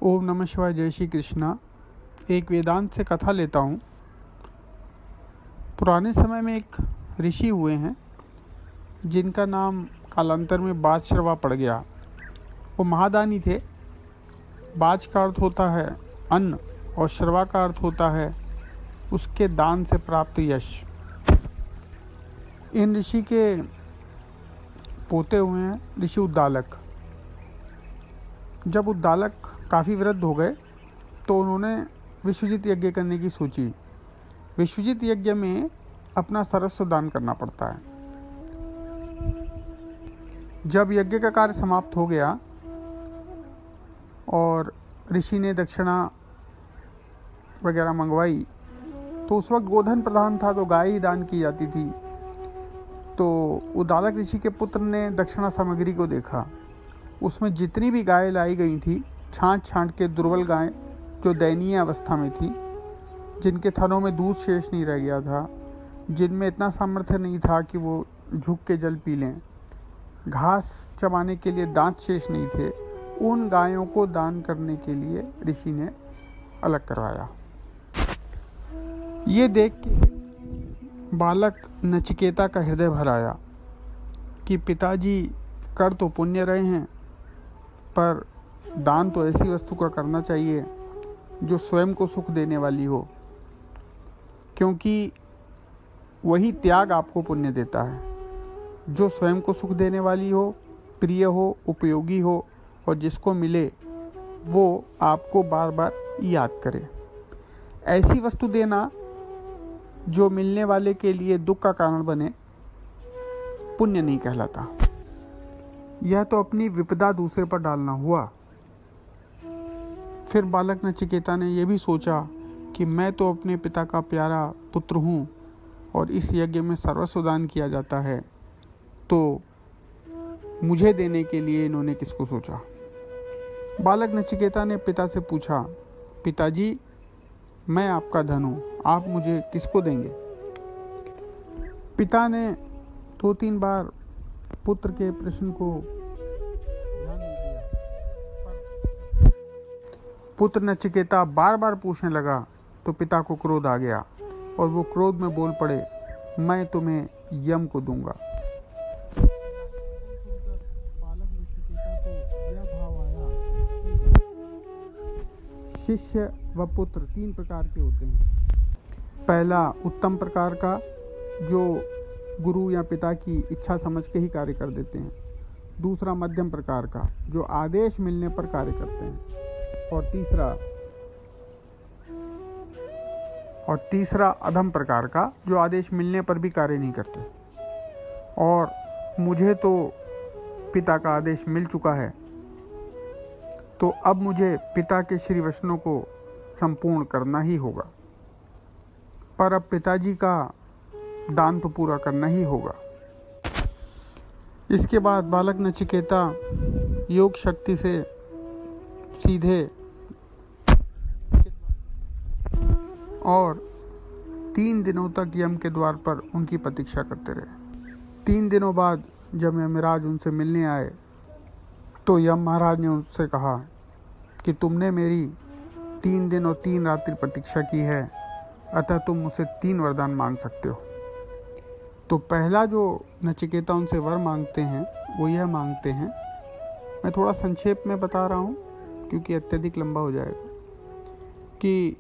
ओम नमः शिवाय। जय श्री कृष्णा। एक वेदांत से कथा लेता हूँ। पुराने समय में एक ऋषि हुए हैं जिनका नाम कालांतर में बादश्रवा पड़ गया। वो महादानी थे। बाज का अर्थ होता है अन्न और श्रवा का अर्थ होता है उसके दान से प्राप्त यश। इन ऋषि के पोते हुए हैं ऋषि उद्दालक। जब उद्दालक काफ़ी वृद्ध हो गए तो उन्होंने विश्वजित यज्ञ करने की सोची। विश्वजित यज्ञ में अपना सर्वस्व दान करना पड़ता है। जब यज्ञ का कार्य समाप्त हो गया और ऋषि ने दक्षिणा वगैरह मंगवाई तो उस वक्त गोधन प्रधान था तो गाय ही दान की जाती थी। तो उद्दालक ऋषि के पुत्र ने दक्षिणा सामग्री को देखा। उसमें जितनी भी गायें लाई गई थी छांट छांट के दुर्बल गायें जो दयनीय अवस्था में थी, जिनके थनों में दूध शेष नहीं रह गया था, जिनमें इतना सामर्थ्य नहीं था कि वो झुक के जल पी लें, घास चबाने के लिए दांत शेष नहीं थे, उन गायों को दान करने के लिए ऋषि ने अलग करवाया। ये देख के बालक नचिकेता का हृदय भर आया कि पिताजी कर तो पुण्य रहे हैं, पर दान तो ऐसी वस्तु का करना चाहिए जो स्वयं को सुख देने वाली हो, क्योंकि वही त्याग आपको पुण्य देता है। जो स्वयं को सुख देने वाली हो, प्रिय हो, उपयोगी हो और जिसको मिले वो आपको बार बार याद करे। ऐसी वस्तु देना जो मिलने वाले के लिए दुख का कारण बने पुण्य नहीं कहलाता। यह तो अपनी विपदा दूसरे पर डालना हुआ। फिर बालक नचिकेता ने यह भी सोचा कि मैं तो अपने पिता का प्यारा पुत्र हूँ और इस यज्ञ में सर्वस्व दान किया जाता है, तो मुझे देने के लिए इन्होंने किसको सोचा। बालक नचिकेता ने पिता से पूछा, पिताजी मैं आपका धन हूँ, आप मुझे किसको देंगे। पिता ने 2-3 बार पुत्र के प्रश्न को ध्यान नहीं दिया। पुत्र नचिकेता बार बार पूछने लगा तो पिता को क्रोध आ गया और वो क्रोध में बोल पड़े, मैं तुम्हें यम को दूंगा। बालक नचिकेता को यह भाव आया कि शिष्य व पुत्र 3 प्रकार के होते हैं। पहला उत्तम प्रकार का, जो गुरु या पिता की इच्छा समझ के ही कार्य कर देते हैं। दूसरा मध्यम प्रकार का, जो आदेश मिलने पर कार्य करते हैं। और तीसरा अधम प्रकार का, जो आदेश मिलने पर भी कार्य नहीं करते। और मुझे तो पिता का आदेश मिल चुका है, तो अब मुझे पिता के श्री वचनों को संपूर्ण करना ही होगा। पर अब पिताजी का दान तो पूरा करना ही होगा। इसके बाद बालक नचिकेता योग शक्ति से सीधे और 3 दिनों तक यम के द्वार पर उनकी प्रतीक्षा करते रहे। 3 दिनों बाद जब यमराज उनसे मिलने आए तो यम महाराज ने उनसे कहा कि तुमने मेरी 3 दिन और 3 रात्रि प्रतीक्षा की है, अतः तुम मुझसे 3 वरदान मांग सकते हो। तो पहला जो नचिकेता उनसे वर मांगते हैं वो यह मांगते हैं, मैं थोड़ा संक्षेप में बता रहा हूँ क्योंकि अत्यधिक लंबा हो जाएगा, कि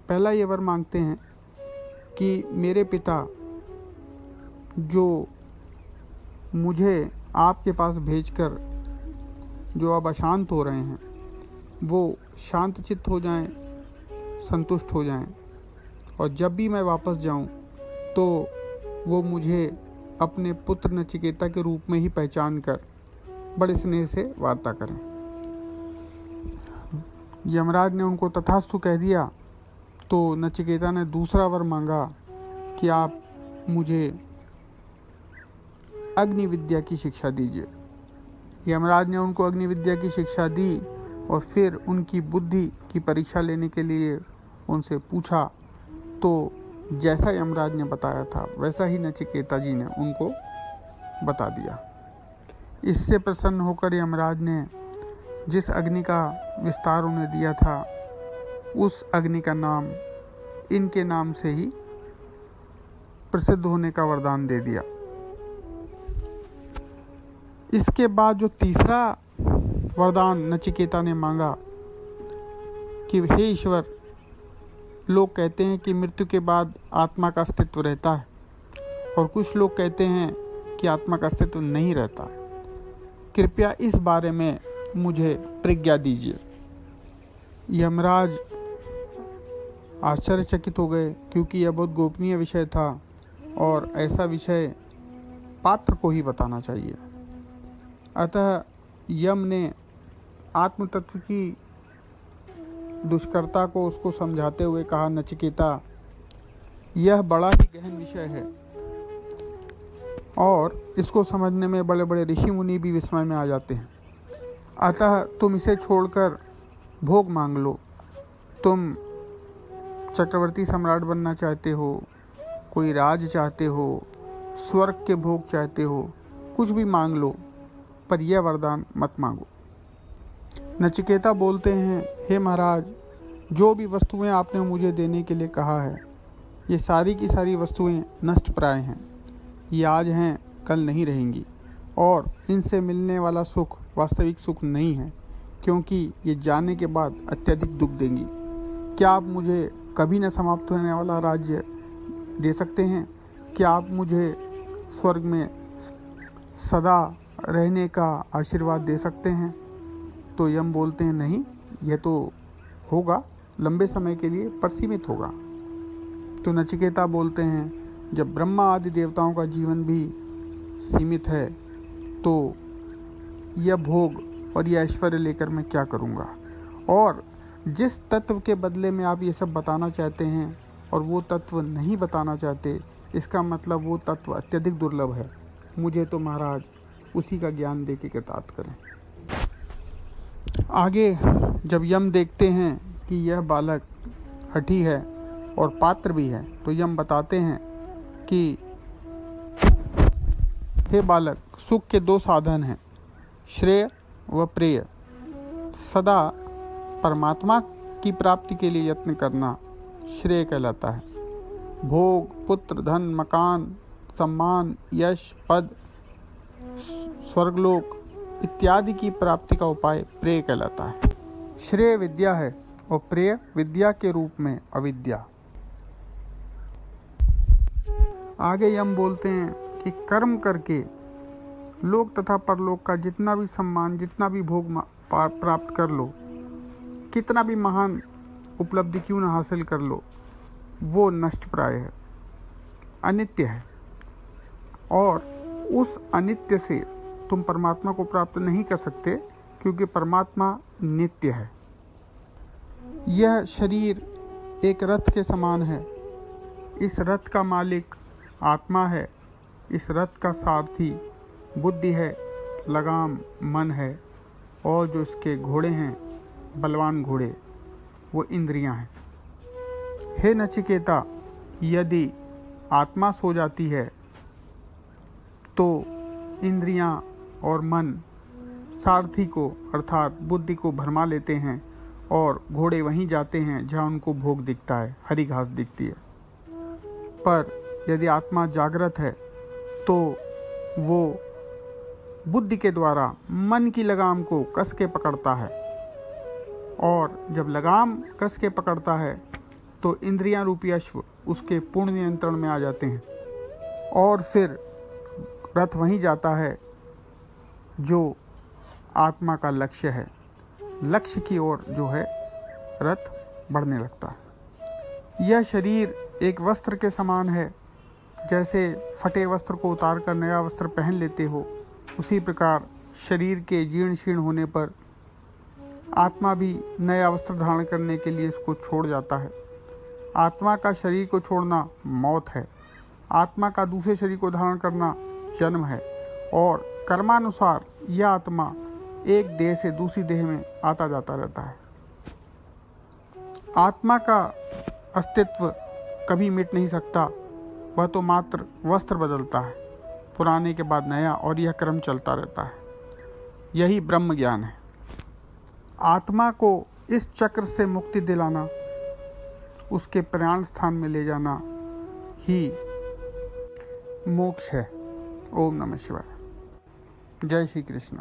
पहला ये वर मांगते हैं कि मेरे पिता जो मुझे आपके पास भेजकर जो अब अशांत हो रहे हैं वो शांत चित्त हो जाएं, संतुष्ट हो जाएं, और जब भी मैं वापस जाऊं तो वो मुझे अपने पुत्र नचिकेता के रूप में ही पहचान कर बड़े स्नेह से वार्ता करें। यमराज ने उनको तथास्तु कह दिया। तो नचिकेता ने दूसरा वर मांगा कि आप मुझे अग्नि विद्या की शिक्षा दीजिए। यमराज ने उनको अग्नि विद्या की शिक्षा दी और फिर उनकी बुद्धि की परीक्षा लेने के लिए उनसे पूछा, तो जैसा यमराज ने बताया था वैसा ही नचिकेता जी ने उनको बता दिया। इससे प्रसन्न होकर यमराज ने जिस अग्नि का विस्तार उन्हें दिया था, उस अग्नि का नाम इनके नाम से ही प्रसिद्ध होने का वरदान दे दिया। इसके बाद जो तीसरा वरदान नचिकेता ने मांगा कि हे ईश्वर, लोग कहते हैं कि मृत्यु के बाद आत्मा का अस्तित्व रहता है और कुछ लोग कहते हैं कि आत्मा का अस्तित्व नहीं रहता है। कृपया इस बारे में मुझे प्रज्ञा दीजिए। यमराज आश्चर्यचकित हो गए, क्योंकि यह बहुत गोपनीय विषय था और ऐसा विषय पात्र को ही बताना चाहिए। अतः यम ने आत्म तत्व की दुष्कर्ता को उसको समझाते हुए कहा, नचिकेता, यह बड़ा ही गहन विषय है और इसको समझने में बड़े बड़े ऋषि मुनि भी विस्मय में आ जाते हैं। अतः तुम इसे छोड़कर भोग मांग लो। तुम चक्रवर्ती सम्राट बनना चाहते हो, कोई राज चाहते हो, स्वर्ग के भोग चाहते हो, कुछ भी मांग लो, पर यह वरदान मत मांगो। नचिकेता बोलते हैं, हे महाराज, जो भी वस्तुएं आपने मुझे देने के लिए कहा है, ये सारी की सारी वस्तुएं नष्ट प्राय हैं। ये आज हैं, कल नहीं रहेंगी और इनसे मिलने वाला सुख वास्तविक सुख नहीं है, क्योंकि ये जाने के बाद अत्यधिक दुख देंगी। क्या आप मुझे कभी न समाप्त होने वाला राज्य दे सकते हैं? क्या आप मुझे स्वर्ग में सदा रहने का आशीर्वाद दे सकते हैं? तो यम बोलते हैं, नहीं, यह तो होगा लंबे समय के लिए, पर सीमित होगा। तो नचिकेता बोलते हैं, जब ब्रह्मा आदि देवताओं का जीवन भी सीमित है तो यह भोग और यह ऐश्वर्य लेकर मैं क्या करूँगा? और जिस तत्व के बदले में आप ये सब बताना चाहते हैं और वो तत्व नहीं बताना चाहते, इसका मतलब वो तत्व अत्यधिक दुर्लभ है। मुझे तो महाराज उसी का ज्ञान दे के कृतार्थ करें। आगे जब यम देखते हैं कि यह बालक हठी है और पात्र भी है, तो यम बताते हैं कि हे बालक, सुख के दो साधन हैं, श्रेय व प्रेय। सदा परमात्मा की प्राप्ति के लिए यत्न करना श्रेय कहलाता है। भोग, पुत्र, धन, मकान, सम्मान, यश, पद, स्वर्गलोक इत्यादि की प्राप्ति का उपाय प्रेय कहलाता है। श्रेय विद्या है और प्रेय विद्या के रूप में अविद्या। आगे यम बोलते हैं कि कर्म करके लोक तथा परलोक का जितना भी सम्मान, जितना भी भोग प्राप्त कर लो, कितना भी महान उपलब्धि क्यों न हासिल कर लो, वो नष्ट प्राय है, अनित्य है। और उस अनित्य से तुम परमात्मा को प्राप्त नहीं कर सकते, क्योंकि परमात्मा नित्य है। यह शरीर एक रथ के समान है। इस रथ का मालिक आत्मा है। इस रथ का सारथी बुद्धि है, लगाम मन है, और जो इसके घोड़े हैं, बलवान घोड़े, वो इंद्रियां हैं। हे नचिकेता, यदि आत्मा सो जाती है तो इंद्रियां और मन सारथी को अर्थात बुद्धि को भरमा लेते हैं और घोड़े वहीं जाते हैं जहां उनको भोग दिखता है, हरी घास दिखती है। पर यदि आत्मा जागृत है तो वो बुद्धि के द्वारा मन की लगाम को कस के पकड़ता है, और जब लगाम कस के पकड़ता है तो इंद्रियां रूपी अश्व उसके पूर्ण नियंत्रण में आ जाते हैं, और फिर रथ वहीं जाता है जो आत्मा का लक्ष्य है। लक्ष्य की ओर जो है रथ बढ़ने लगता है। यह शरीर एक वस्त्र के समान है। जैसे फटे वस्त्र को उतार कर नया वस्त्र पहन लेते हो, उसी प्रकार शरीर के जीर्ण शीर्ण होने पर आत्मा भी नया वस्त्र धारण करने के लिए इसको छोड़ जाता है। आत्मा का शरीर को छोड़ना मौत है। आत्मा का दूसरे शरीर को धारण करना जन्म है, और कर्मानुसार यह आत्मा एक देह से दूसरी देह में आता जाता रहता है। आत्मा का अस्तित्व कभी मिट नहीं सकता, वह तो मात्र वस्त्र बदलता है, पुराने के बाद नया, और यह क्रम चलता रहता है। यही ब्रह्म ज्ञान है। आत्मा को इस चक्र से मुक्ति दिलाना, उसके प्रयाण स्थान में ले जाना ही मोक्ष है। ओम नमः शिवाय। जय श्री कृष्ण।